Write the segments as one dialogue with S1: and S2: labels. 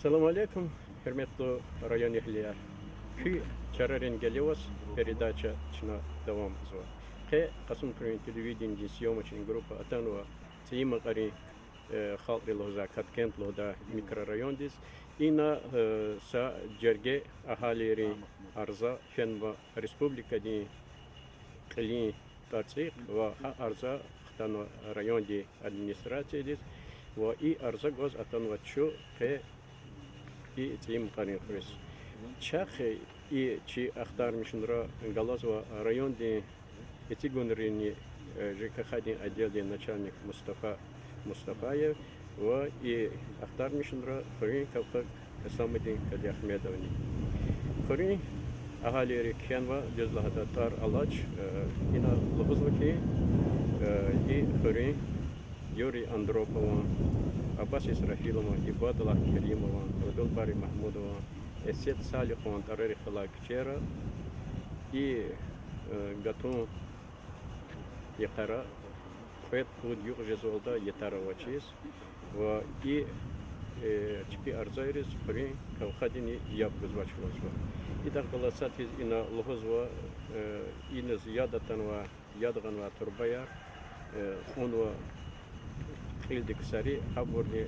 S1: Assalamu alaikum, hürmetli rayon ehliler. Ki çararın geliyoruz, передача çına devam ediyor. Ki Kasım Kırı'nın televizyoncu съемочный группа Atanova, Цейма Кари, халкы лоза, Каткент лода, микрорайондис. İna sa cerge ahalileri arza fenva Respublika di Kılın Tatsik ve arza Xtanva rayon di administrasyadis ve i arza goz atanva çu ke i Цейма Кари Хрис. Çak i çi aktarmışındıra Galaz ve rayon di Etigunrini ЖКХ отделе начальник Мустафаев и aktarmışındıra Xurин Kavkak Самыдин Kadi Ahmedovni. Xurин ahaleri kenva gözlahada tar alaç ina lhuzvaki i Xurин Yuri Andropova, Abbas Israfilova, Ibadullah Kerimova, Rodulbari Mahmudova, Esset Salihova, Tarari Khalak Chera и Гатун Якара Фет Худ Юг Жезолда Ятара Вачис и Чпи Арзайрис При Кавхадини Яб Гузвачхлозва. И так было сатвиз и на Лохозва инез Ядатанва Ядганва Турбаяр онва Хилдик Сари Хабурни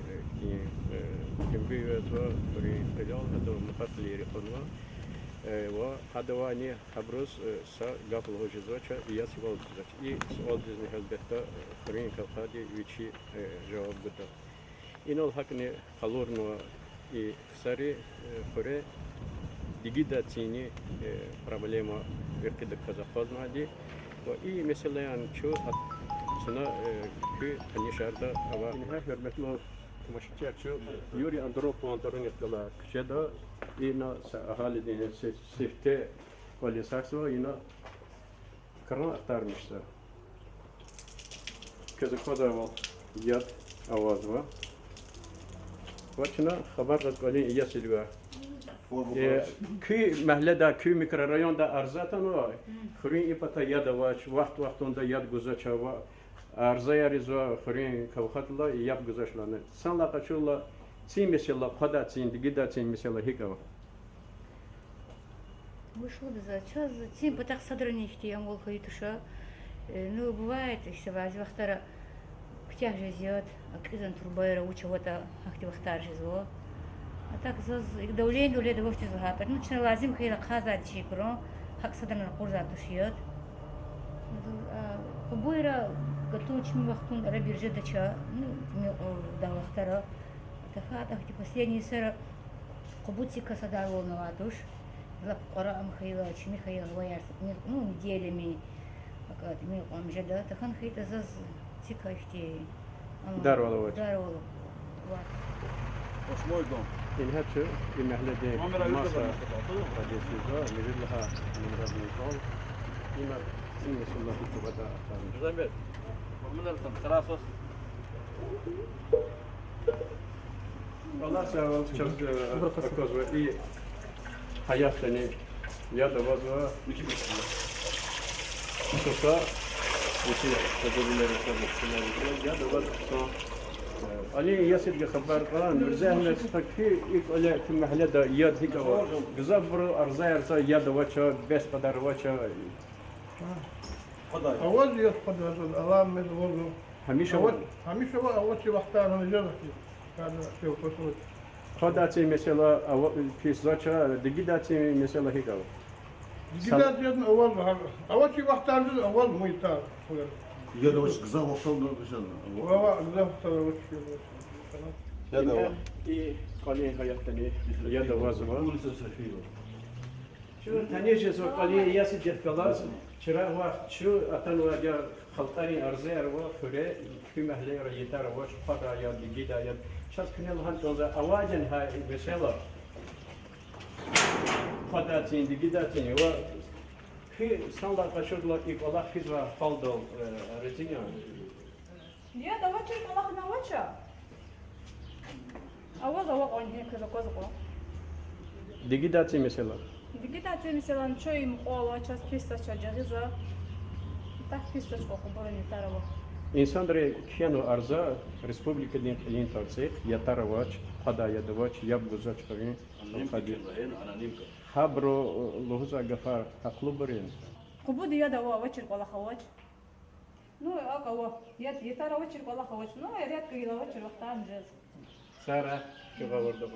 S1: Кимбиюзва При Прилял Хадо Мухатли Рихонва وهذا خبروس سا قبل هو جزوجة ياسي والجزوجة إيه سؤال جزني هالبتة خرين كالخادي ويشي جواب بده إنه الحقني خلورنا إيه سري خوري دقيقة تيني проблема وكده كذا خالنا دي وإيه مثلا يعني شو سنة كي تنيشاردا أو إنها هرمتنا تمشي شو يوري أندروب وأندرون يطلع كشدا إنا سأهالي سيفتة وليساكسوا إنا كرنا أختار مشتا كذا كذا يد أوازوا وشنا خبر قالين يسلوا كي محلدا كي ميكرورايون دا أرزاتنا خرين إبتا يد واش وقت دا يد جزء أرزايا رزوا خرين كوخات الله يب جزء لنا سان لا كشولا تيم مثلا قدا تيم دقيقة تيم مثلا هيك
S2: Вышло за час, тем потах содрунишки, я мол хайтуша. Ну бывает, если вас вахтара ктях жезет, а кизан турбайра учего-то ахти вахтар жезо. А так за давление уледа вовче загапер. Ну чна лазим хейла хаза чикро, хак содрана курза тушьет. Побойра готовчим вахтун рабирже дача, ну да вахтара. Тахатах типа последний сера кубутика садарвол наватуш. Лапкарам хейла, чми хейла ваяр, ну неделями, как мы он же да, тахан хейта заз тикахти.
S1: Дарвало.
S2: Дарвало.
S3: Osmoy dom.
S1: إنها المحلة مصر حديثة نريد لها من رب نقول إما سنة الله تبدا
S3: Zamir. ومن الخلاص
S1: والله سأقول شخص أكوز إيه حياتني يا دوازوا سوسا وشي تدريبنا رسالة يا دوازوا علي ياسر خبر قران برزاهنا فكي يقول في المحل ده ياد هيك جزابر أرزاير ياد واتشا بس قدر واتشا
S4: أول يسقط الألام من الوضوء هميشه أول شيء بختار من جرح هذا شيء فصل
S1: خداتي مثلا في زاتشا دقيقاتي مثلا هيك
S4: جدات يد أول شيء بختار من أول ميتار
S3: يا ده وش قزاه وصلنا بشان
S4: وهو زفت أول شيء
S3: يا ده هو
S1: إيه قالين حياتني يا دوازوا
S3: كل سفير
S1: شو تانيش سو قالين ياسر جت خلاص شرا وقت شو أتنوا جا خلطاني أرزاير وفرة في محل ريتار وش قطع يا دقيقة يا شاس كنا لهان توزا أواجن هاي مثلا قطعتين دقيقتين و في سنلا قشور لا إقلا خزوا خالدو رزينيا
S5: Я давача и малах навача. А вот завод он не коза коза.
S1: دقيقتين مثلا
S5: Дигита те мислам чо им ола час писта ча джаза. Так писта чо хобора не тарава.
S1: İnsanları kenu arza Respublika din tartışık yataravaç hadayadavaç yabguzaç kırın hadi habro lohuza gafar haklı birin
S5: قبود يدا واتشر ولا خواج نو أقوى يترى واتشر ولا خواج نو يريد كيلا واتشر وقتها مجاز
S1: Sara çıgavarda var.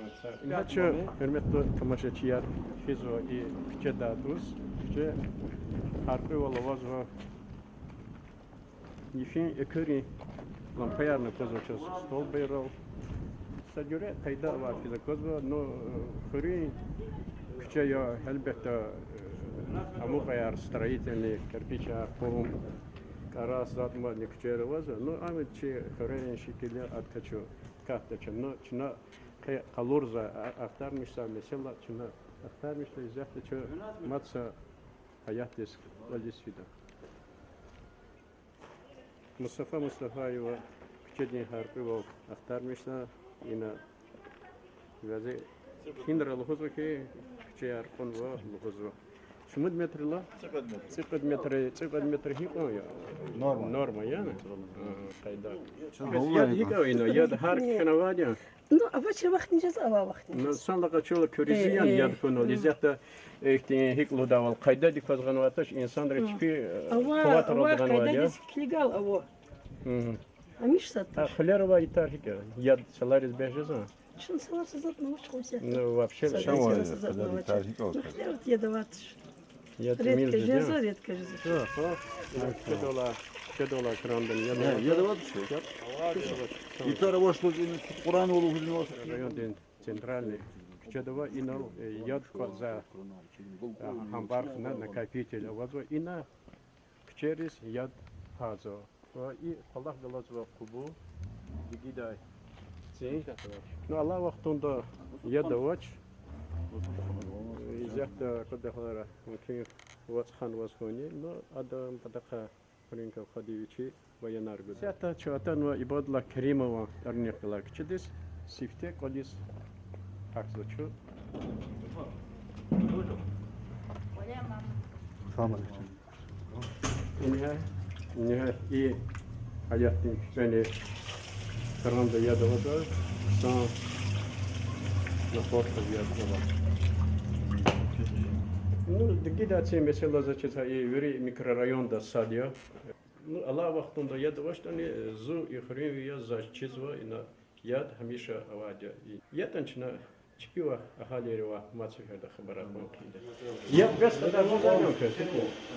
S1: İnaçı hürmetli tamaşaçılar fizo i küçe dadus küçe harfi olavaz ve Yifin ekuri lampayarını kozoçuz stol bayral. Sadjöre kayda var fizo kozva no huri küçe ya elbette amu bayar stроительный кирпича пом карас затмадник küçe var. No ama çi hurinin şekilde atkачу kahta çınna çına kalorza aktarmışlar mesela çına aktarmışlar zaten çö matsa hayat disk valisida Mustafa'yı küçücük harfi var aktarmışlar yine ve kindra luhuzva ki küçük harfon var luhuzva Şumud metre la? Цикад метр хикно я. Норма я не? Кайда. Я хикавино, я хар кханавадя.
S6: Ну, а ваче вахт нижаз ава вахт.
S1: Ну, санлага чола körüzüyan yad kono. Lizyatta ehtin hiklo daval. Kayda dikvazgan vataş insanlar çipi kuvat rodgan
S6: Кайда
S1: vadya.
S6: дис клигал аво. А миш сат.
S1: А хлерова итар хика. Яд саларис бежеза.
S6: Шын салар сазат на ваче хуся.
S1: Ну, вообще,
S6: Хлер я даватш.
S1: яд
S6: Редко
S1: мил
S6: жезо,
S1: дедя.
S6: редко жезо.
S1: $2 крандан.
S3: Ya da var şey. İtara boş Kur'an olu huzur
S1: Район центральный. Чедова инал яд за хамбар на накопитель. Возва ина через яд хазо. И Аллах далазва кубу дигидай. Ну Allah вақтында яда вач. Изяхта кадахара мукин вацхан васхони. Но адам тадаха Фринка Хадивичи военаргу. Сята чатан ва ибадла Каримова арнихлак чидис сифте колис аксочу. İnha iyi hayatın beni karanda yadavadı. San naporta yadavadı. Ну, дигидация mesela зачем и вери микрорайонда садия. Ну, Allah вақтында яд ваштани зу и хрин я за чизва и на яд хамиша авадя. Ятанчна чпива ахалерева мацухерда хабарат мокиде. Я без тогда возьмем кстати.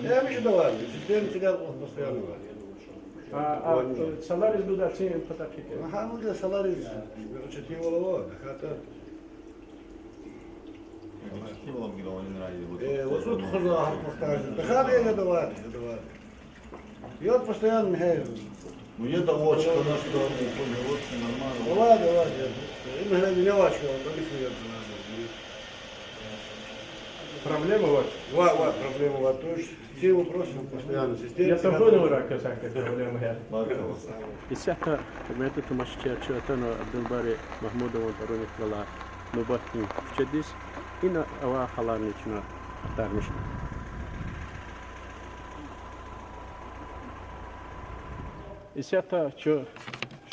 S4: Я миш давай, система всегда постоянно var.
S1: А саларис туда цен потапчики.
S4: Ага, ну для саларис, короче, тем голово, хата. Вот тут хоза повторяю. Хата я давай. Я постоянно мехаю.
S3: Ну я того, что наш нормально.
S4: Давай. Именно не важно, там их нет.
S1: Проблема вот.
S4: Вот проблема, вот. То есть все вопросы постоянно.
S1: Я тоже рака сака проблема я. Исяка, комета тумашча чатано Абдулбари Махмудова Таруни Кала Нубахи Чедис ина ава халарнична тармиш. Исята чо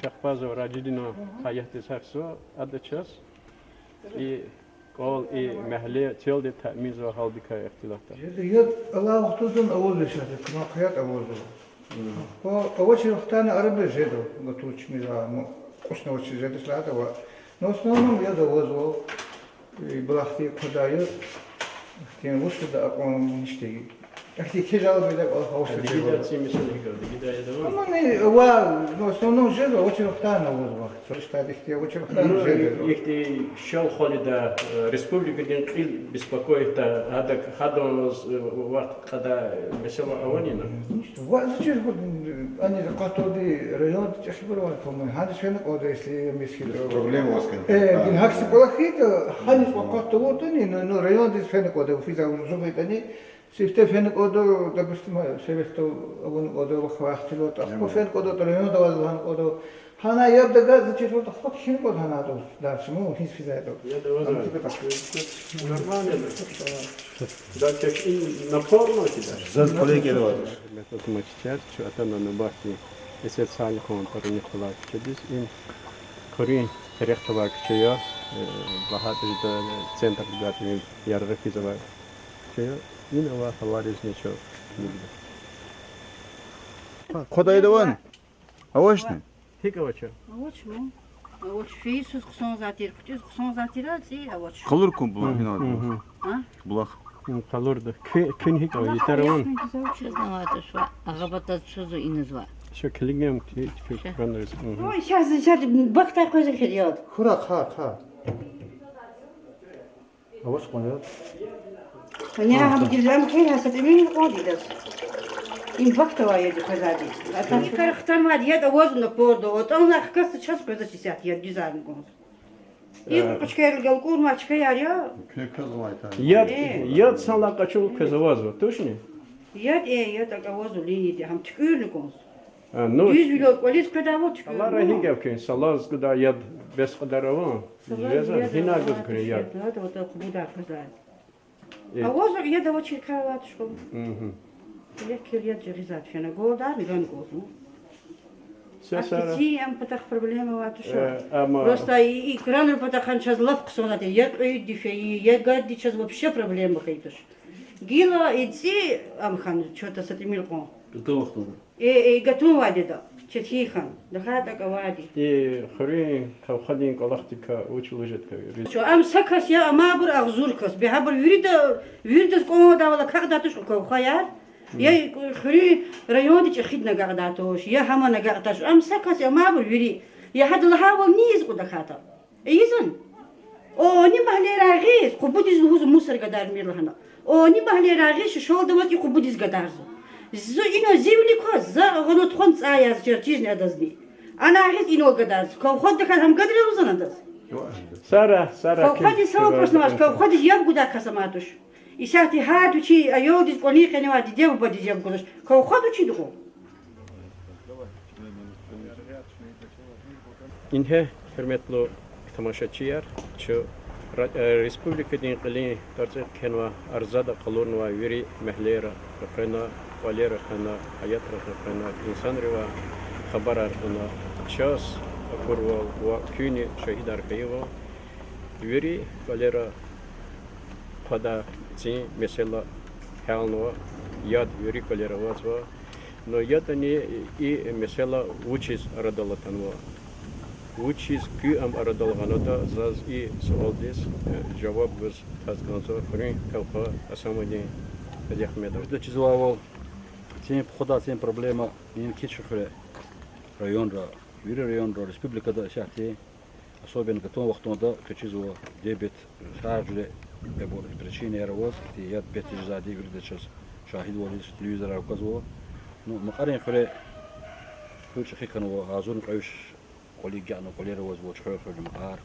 S1: Шахпазов Раджидино hayatı sakso adaчас и кол и мәхле телде тәмиз ва халбика ихтилафта.
S7: يد الله وقتهم أول بشهادة كما قياد أول ذو. أول شيء وقتنا عربي جدو قطوش ميزا قصنا وش جدو سلاحة و نوصلهم يد أول ذو بلاختي قداير اختيان وش ده أقوم نشتي. اختي كجاو بيدك الله وش ده.
S1: Digidация мисали гады, гидая да.
S7: أما هو نوصلهم جدو أول شيء وقتنا أول ذو. شو شتى دختي أول شيء وقتنا جدو.
S1: Ихти шел холида республика ден қил беспокоит хадон вақт когда mesela аванина.
S7: Зачем они закатывали район, чаще было, по-моему, хадис фенок, вот если мисхил.
S3: Проблема у вас
S7: Ин хакси полахит, хадис закатывали, но район дис фенок, вот физа узубит они, сифте фенок, вот допустим, севесто, вот вахвахтило, а по фенок, вот район давал, вот Хана ябдага зачем вот ход хим вот хана то дальше мы хис физа это.
S1: Я довозу. Нормально. Да, как и напорно тебя.
S3: Заз коллеги давай.
S1: Метод мачтят, что это на бахте Eset sali kontörü nikolar çediz. In Korean tarihte var kişiye. Bahatırda center güzel yararı kize var. Kişiye. Yine var havariz ne çok.
S3: Kodayda var. Avaş ne?
S1: Hik avaçı.
S2: Авоч ну. Авоч фейсус кусон затир, кутис кусон затира зи авоч.
S3: Kalır kum bulak yine var.
S2: Ha?
S3: Bulak.
S1: Kalırdı. Kün hik avaçı. Yeter var.
S2: Честно, что агабата чузу инызва.
S1: Şu kilingem ki fikranlarız.
S2: Ой, сейчас бактай көзі келеді.
S7: Хura ha. Avaç koyuyor.
S2: Они агабдилам кей хасат эмин қодидас. Им бактава еді көзәді. Атани карахтармады, еді өзіні борды. Отан аққасы час көзі чесет, еді дизайн қоңыз. И қучкерілген курмачка яря.
S3: Kökez var tabi.
S1: Yad sala kaçıl kızı vazı. Tuşni?
S2: Еді агавозу линейді, хам түкірлі қоңыз.
S1: Ну,
S2: 100 миллион колес көдәві түкірлі.
S1: Allah rahi gevken salaz gıda yad bes kadar avan. Zvezan hina göz kırı yad.
S2: Да, вот так буда көзәді. А возу еді очень кроват школ. Я кирьят жеризат фена голдар, миллион голду.
S1: Сесара.
S2: Ахти ям патах проблема вату шо.
S1: Ama
S2: Просто и кранер патахан час лав ксонати, я кайди феи, я гадди час вообще проблема хайтуш. Гила идти амхан что-то с этим милком.
S3: Gıda vakti.
S2: Готов вадида. Четихан. Дахата кавади.
S1: и хрин кавхадин калахтика училужет кавир.
S2: Что ам сакас я амабр агзуркас. Бехабр юрида скода вала кагдатуш кавхаяр. Я хри районе чехидна гагдатуш. Я хамана гагдатуш. Ам сакас я амабр юри. Я хад лахавал низ куда хата. Изан. О, не бахле рагис. Кубудиз хуз мусор гадар мирлахна. О, не бахле рагис. Шолда вот и кубудиз гадарзу. Ино земляко за гоно тхон цая чертиж не дазни. Она говорит ино гадаз. Ковход да хам гадре узанадаз.
S1: Сара.
S2: Ковходи сама проснуваш, ковходи яб гуда касаматуш. И сати хат учи айодис кони хеневати дев боди дев гудаш. Ковход учи дуго.
S1: İnhe hürmetli tamaşaçılar, şu Respublika'nın qilin tartıq kenva arzada qalurnuva veri mehlera qana valera qana hayat qana insan riva xabar arqana ças kurva va küni şehid arkayva veri valera qada ci mesela halnova yad veri valera vazva no yadani i mesela uçiz radalatanva Uçiz ki am aradalğanada zaz i sualdis cevap biz tazganzo frin kavqa asamadin Ali Ahmedov.
S8: Да чизвал тем хода тем проблема ин кичфре районра вири районра республикада шахти особенно готов вақтонда кичизва дебет шаржле бебор причины яровоз ти яд бет зади вирде час шахид волис телевизора указва ну мақарин фре хуч хиканва азун қайш коллегиано колера воз воч хөрфөр мақар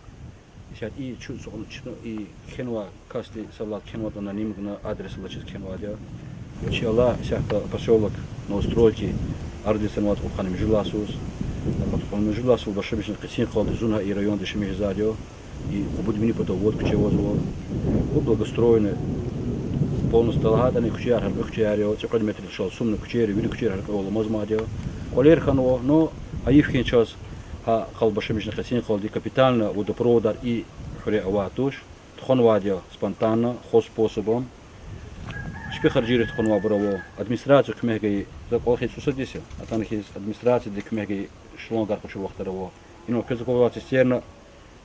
S8: ишат и чу сон чно и кенва касти салат кенва на нимгна адрес лачис кенва дя Иншаллах шахта поселок новостройки ардисан ват уханим жиласус потом жиласу башебишн кисин қалды зуна и район дешми задио и будем не потом вот куче возво благоустроены полностью талгатаны кучер хал кучерио цикад метр шал сумны кучери вили кучер хал мазмадио колер хано но аифхин час қалбашебишн кисин қалды капитально водопроводар и хре аватуш тхон вадио спонтанно хос способом Шпи харджирит хонва браво администрацию кмеги за колхи сусадисе атанхи администрация де кмеги шлонгар хочу вахтарово ино кезакова цистерна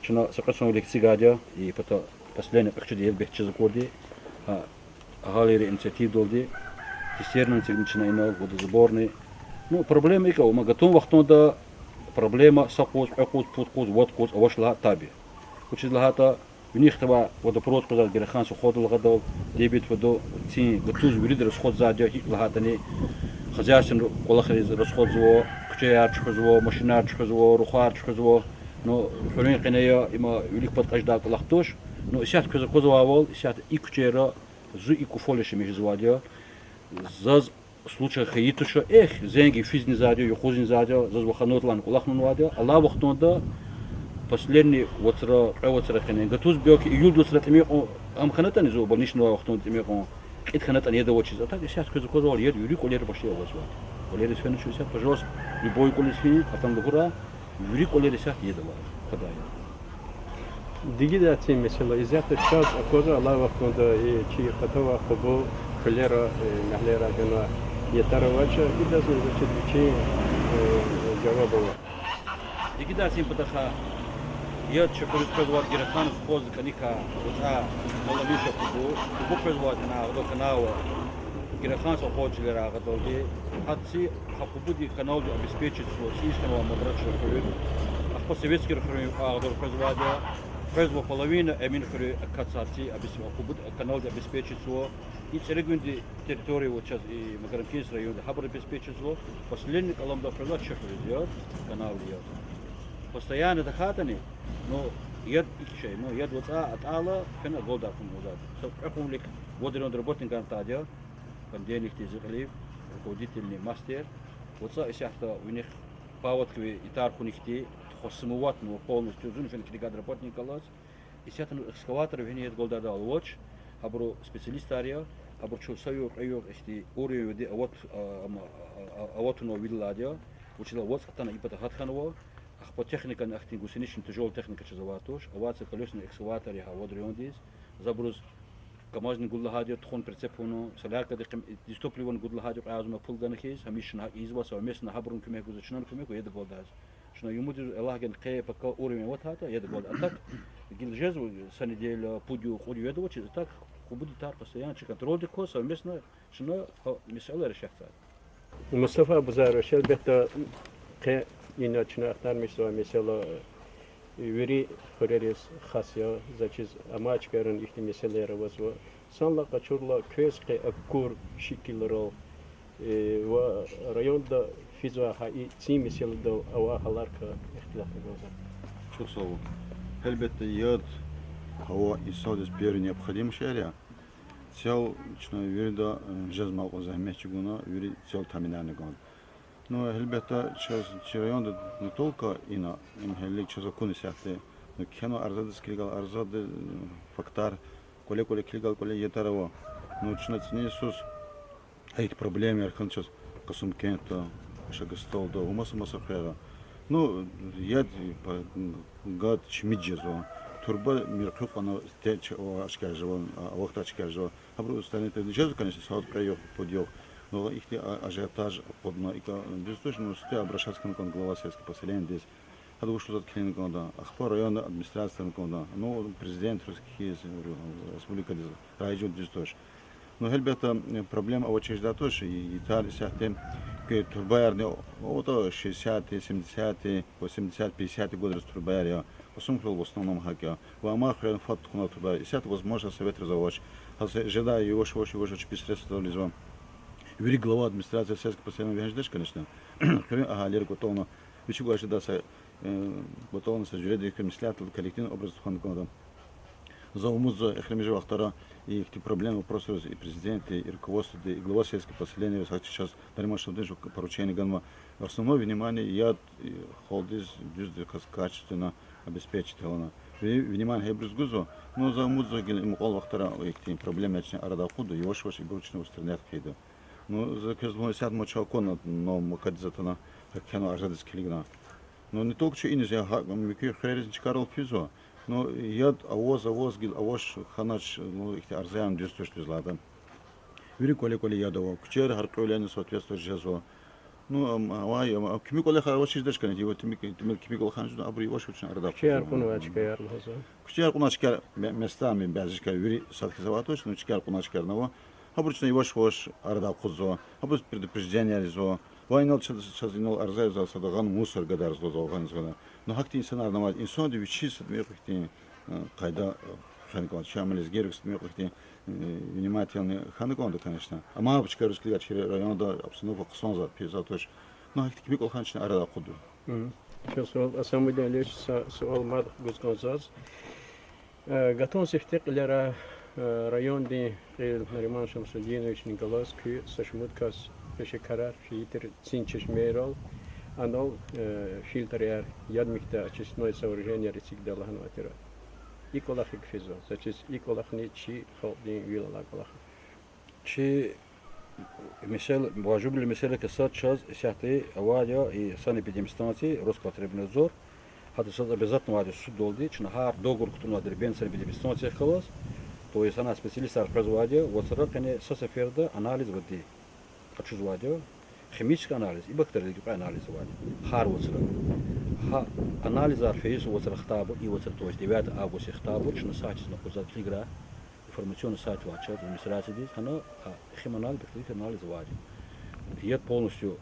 S8: чна сакасон лекции гадя и потом последний пахчди елбех чизакорди галери инициатив долди цистерна цигнична ино водосборный ну проблема ика мы готов вахтонда проблема сакоз акоз подкоз водкоз авашла таби учизлахата У них това водопровод козал герахан со ходил гадал дебит водо цин гатуз вирид расход задя хиклахатани хозяйствен колахриз расход зво кчеяр чхозво машинар чхозво рухар чхозво но ферин кенея има улик подкажда колахтош но сят козовал сят и кчера зу и куфолеше меж звадя заз случай хаитуша зенги физни задя юхозин задя заз ваханотлан колахнун вадя алла вахтонда последний вотра хенен гатуз бёк июль теми ам ханатани зо больничного вахтон теми ит ханатани еда очи зата шат көз козовал ед юри колер баши овозва колерис фенчуся, пожалуйста, любой колерис фини, а там лугура, юри колериса едала, когда я.
S1: Диги цим mesela izahta час акоза Allah вақтында и чи хатова хобо колера нахлера гана yetarovacha gidazın zaçı cevabı.
S8: Digiда сим патаха, я чекорис производ герахан в хоз каника, уца, малавиша кубу производ на до канала, герахан со хочлера гадолги, хатси хакубуди канал обеспечить свой систему мудрачу хурин, а по советский хурин агадор производ половина эмин хурин кацати канал обеспечить свой и церегунди территории вот сейчас и Магарамкинс район хабар обеспечить свой, последний каламда производ чехрин идет, канал идет. Постоянно дохатани, но яд икшей, но яд вот от ала фена голда фунузат. Сопрахумлик водерон работник антадия, пандемик тизелив, руководительный мастер. Вот исяхта у них паводкови и тарху нихти, хосмуват, но полностью зунфен кригад работник алас. Исяхта экскаватор венеет голда дал watch, абру специалист ария, абру чусаю айор ихти ури веди авот но видладия, учила вот хатана ипата хатханова. По технике нахтин гусеничный тяжелая техника чезаватуш, авация колесный экскаватор я водориондис, забруз камазный гуллагадио тхон прицепуно, солярка дистопливон гуллагадио азма пулганахис, хамишна изва совместно хабрун кумеку зачнан кумеку еда голдаз. Шно юмудир Аллахген кае пока уровень вот хата еда голд. А так гилжезу санеделя пудю ходю еда вот так будет тар постоянно контроль деко совместно шно мисала решахта.
S1: Mustafa Buzar elbette ki inaçına aktarmışsa mesela veri хореris хасya zaçiz amaçların ihti meseleleri var. Sanla kaçurla köske akkur şekilleri ve rayonda fizva hai sim meselede ava halarka ihtilafı var.
S3: Çok sağ olun. Elbette яд, hava insan bir необходим şehre. Цел, что верда, жизнь мал озаймечь гуна, вери цел таминарный гон. Но элбетта сейчас район не только ина, им хелик сейчас законы сяхты, но кено арзады скригал арзады фактар, коле клигал коле етарово. Но начинается не Иисус, а эти проблемы архан сейчас косумкента, шагастол до умаса масахера. Ну яд гад чмиджезо. Турба миркук она теч о ашкаржевон, а вахт ашкаржево. Абру станет это конечно, сауд проёх подъёх. Но их ажиотаж подно и безусловно сте обращаться к глава сельского поселения здесь. А думаю, что тут клиник года. Ахпо районная администрация года. Ну президент русский республика район здесь. Но хельбета проблема очень да тоже и Италия сяхтем que turbayarni ото 60-е, 70-е, 80-е, 50-е годы турбаяр. Посмотрел в основном хакя. В Амахре факт на турбаяр. И это возможно совет разовач. Жда его очень средства лизва. Вери глава администрации сельского поселения венждеш, конечно. Ага, лер готовно. Вичу гаши даса готовно со жюреди комиссиатор коллективный образ фанкода. За умуза эхремежи вахтара и эти проблемы просто и президенты, и руководство, и глава сельского поселения сейчас даримо что даже поручение ганма. Основное внимание я холдис качественно обеспечить его. Внимание хебрис гузо, но за умуза им кол вахтара эти проблемы очень арада худу, его шваш и бурчно устранять хейда. Ну за каждого сяд мочалкона, но макадзатана как кено ажадис килигна. Но не только что и нельзя микро хререзич Карл Физо. Но яд авоз гил авош ханач ну их арзян дюстуш дизлада. Вери коле ядово. Кучер харколен соответствующее жезо. Ну авай кимиколе хороший деш канет его кимикол ханж абри вош очень арда.
S1: Кучер кунвачка ярлаза.
S3: Кучер куначка местами бязишка вери садхизаваточ, но кучер куначка наво. Обычно его вош арда кузо. Обуз предупреждение резо. Вайнал сейчас инол арзай за садаган мусор гадар злозалган згана. Но хакти инсан арнамат инсан девичис мепхти кайда ханкон чамлес геркс мепхти внимательный ханкон, конечно. А мапочка русская через районда обстановка ксонза пизатош. Но хакти кибикол ханчна арада куду.
S1: Сейчас асамблея лечится суал мад гузгонзаз. Готов сехтеклера районди Нариман Шамсудинович Николаевич Сашмуткас Пешекарар Фитер Цинчешмейрол анал фильтр ядмикта очистное сооружение рецикдалахна атера. Иколахик физо, значит иколахни чи холдин вилала колах.
S8: Чи مثال واجب المثال كسات شاز شهتي أواجه санэпидемстанции Роспотребнадзор هذا شاز обязательно واجه суд долди чнахар договор который надо бен санэпидемстанции خلاص то есть она специалист производит вот сразу сософерда анализ воды хочу звать химический анализ и бактериологический анализ воды хар вот сразу анализ арфейс вот сразу хтабу и вот сразу то есть 9 августа хтабу чна сачи на кузат игра информационный сайт вачат администрации здесь она химанализ бактериологический анализ воды и полностью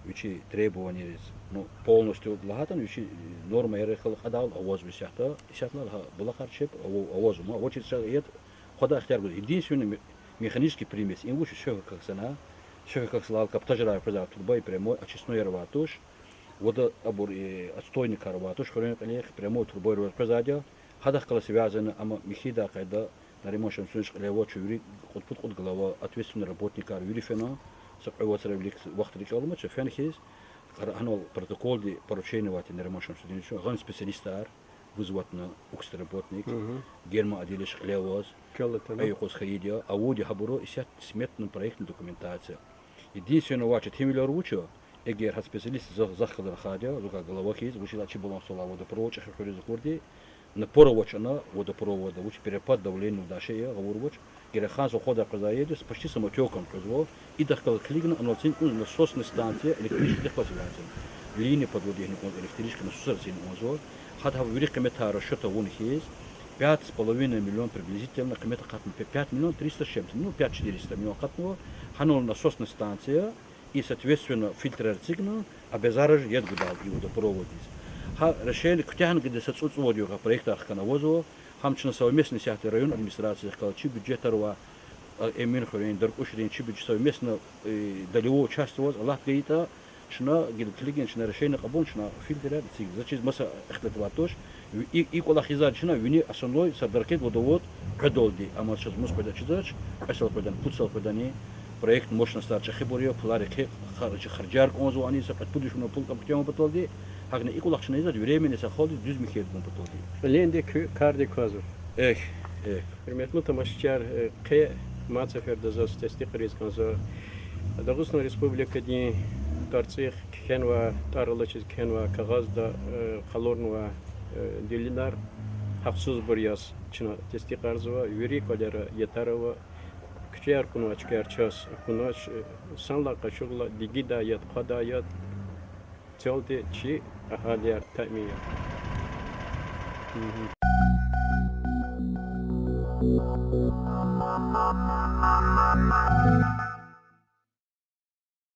S8: вичи требования ну полностью лагатан вичи норма ярехал хадал авоз висята исятла была харчеп авоз но очень сает хода ихтияр был единственный механический примесь им лучше все как сана все как слал каптажра продав турбой прямой очистной рватуш вода абур отстойник рватуш хрен алех прямой турбой рватуш хадах кала связано ама михида когда на ремонтном сунш лево чури от голова ответственный работник юрифена سبعة ليك وقت اللي قالوا مش فين خيز أنا протокол دي поручение وقت إن ремонтном سودين شو غان سبيشاليستار وزواتنا أكستر работник герма отделишь левоз أي قوس خيديا أودي حبرو إسيات سميتنا проектная документация единственное вача тимилер учу эгер хат специалист захадыр хадя зука голова хиз учила чибулон сола водопровод шахры закурди на поровочана водопровода уч перепад давления в даше говорю Герахан захода произойдет почти самотеком произвол и дохкал клигна аннуацинку насосная станция электрических подводителей. Линии подводительных электрических насосов инвазор. Хата в великом метаре что-то вон есть. 5,5 миллион приблизительно, комета катно 5 миллион 300 с чем-то, ну 5-400 миллион катного. Ханул насосная станция и соответственно фильтр цигна обязараж ед гудал и водопровод. Ха решили кутян где соцудствовали в проектах канавозово. Хамчна совместно сяхты район администрации сказал, чи бюджетарова эмин хорин даркушрин чи бюджет совместно долево участвовать, Аллах гейта, шна гидклиген шна решение кабон шна фильтра циг. Зачем масса эхтатватош и кола хизар шна вини основной садаркет водовод кадолди. Ама сейчас мус пойда чидач, асал пойдан путсал пойдани проект мощно старче хиборио пларик харджар конзу они сапат пудишно пул каптямо батолди. Хагне и кола шна изад времени саходи düz михет бун батолди.
S1: Ленде карди квазу.
S8: Эх.
S1: Hürmetli tamaşaçılar, qey maçaferdə zəs təsdiq riskanza Dağıstan Respublikada tarçıq kenva tarlaçız kenva kağızda qalornva dililer haqsız bir yaz çına təsdiq arzıva yuri kadar yetarova küçər kunu açkar ças kunaç sanla qaşıqla digida yat qadayat çoldi çi ahaliyar təmiyə
S9: Thank you.